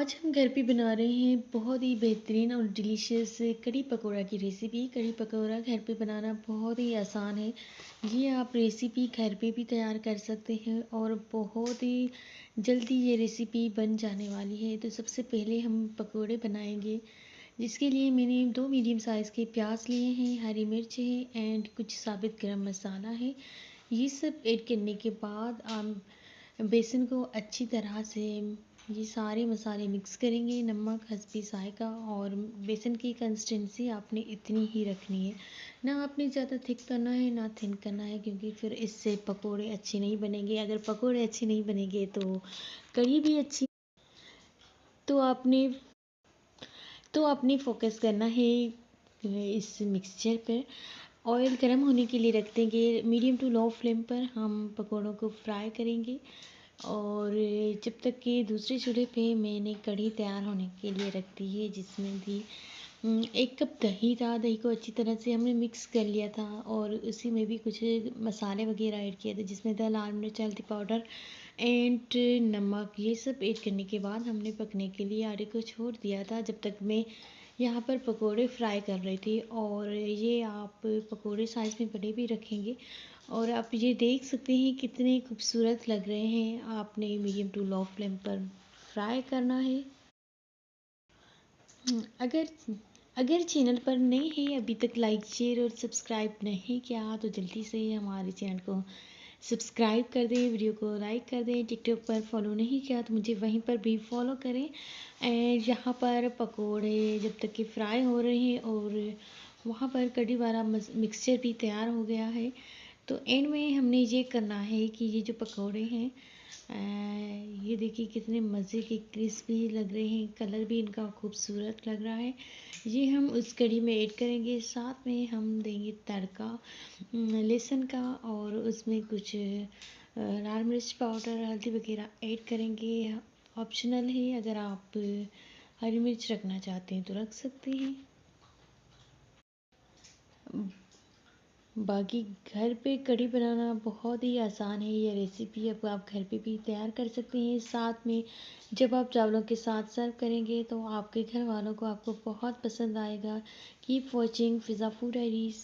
आज हम घर पे बना रहे हैं बहुत ही बेहतरीन और डिलीशियस कढ़ी पकौड़ा की रेसिपी। कढ़ी पकौड़ा घर पे बनाना बहुत ही आसान है। ये आप रेसिपी घर पे भी तैयार कर सकते हैं और बहुत ही जल्दी ये रेसिपी बन जाने वाली है। तो सबसे पहले हम पकौड़े बनाएंगे, जिसके लिए मैंने 2 मीडियम साइज़ के प्याज लिए हैं, हरी मिर्च है एंड कुछ साबित गरम मसाला है। ये सब ऐड करने के बाद हम बेसन को अच्छी तरह से ये सारे मसाले मिक्स करेंगे। नमक हस्बी जायका, और बेसन की कंसिस्टेंसी आपने इतनी ही रखनी है, ना आपने ज़्यादा थिक करना है ना थिन करना है, क्योंकि फिर इससे पकोड़े अच्छे नहीं बनेंगे। अगर पकोड़े अच्छे नहीं बनेंगे तो कढ़ी भी अच्छी। तो आपने फोकस करना है इस मिक्सचर पर। ऑयल गर्म होने के लिए रख देंगे। मीडियम टू लो फ्लेम पर हम पकौड़ों को फ्राई करेंगे, और जब तक कि दूसरे चूल्हे पे मैंने कढ़ी तैयार होने के लिए रख दी है, जिसमें भी 1 कप दही था। दही को अच्छी तरह से हमने मिक्स कर लिया था, और उसी में भी कुछ मसाले वगैरह ऐड किए थे, जिसमें था लाल मिर्च, हल्दी पाउडर एंड नमक। ये सब ऐड करने के बाद हमने पकने के लिए आटे को छोड़ दिया था, जब तक मैं यहाँ पर पकोड़े फ्राई कर रही थी। और ये आप पकोड़े साइज़ में बड़े भी रखेंगे, और आप ये देख सकते हैं कितने खूबसूरत लग रहे हैं। आपने मीडियम टू लो फ्लेम पर फ्राई करना है। अगर अगर चैनल पर नए हैं, अभी तक लाइक शेयर और सब्सक्राइब नहीं किया, तो जल्दी से हमारे चैनल को सब्सक्राइब कर दें, वीडियो को लाइक कर दें। टिकटॉक पर फॉलो नहीं किया तो मुझे वहीं पर भी फॉलो करें। एंड यहाँ पर पकोड़े जब तक कि फ्राई हो रहे हैं, और वहाँ पर कढ़ी वाला मिक्सचर भी तैयार हो गया है, तो एंड में हमने ये करना है कि ये जो पकोड़े हैं, ये देखिए कितने मज़े के क्रिस्पी लग रहे हैं, कलर भी इनका खूबसूरत लग रहा है। ये हम उस कढ़ी में ऐड करेंगे। साथ में हम देंगे तड़का लहसुन का, और उसमें कुछ लाल मिर्च पाउडर, हल्दी वगैरह ऐड करेंगे। ऑप्शनल है, अगर आप हरी मिर्च रखना चाहते हैं तो रख सकते हैं। बाकी घर पे कढ़ी बनाना बहुत ही आसान है। ये रेसिपी अब आप घर पे भी तैयार कर सकते हैं। साथ में जब आप चावलों के साथ सर्व करेंगे तो आपके घर वालों को आपको बहुत पसंद आएगा। कीप वॉचिंग फिज़ा फूड डायरीज।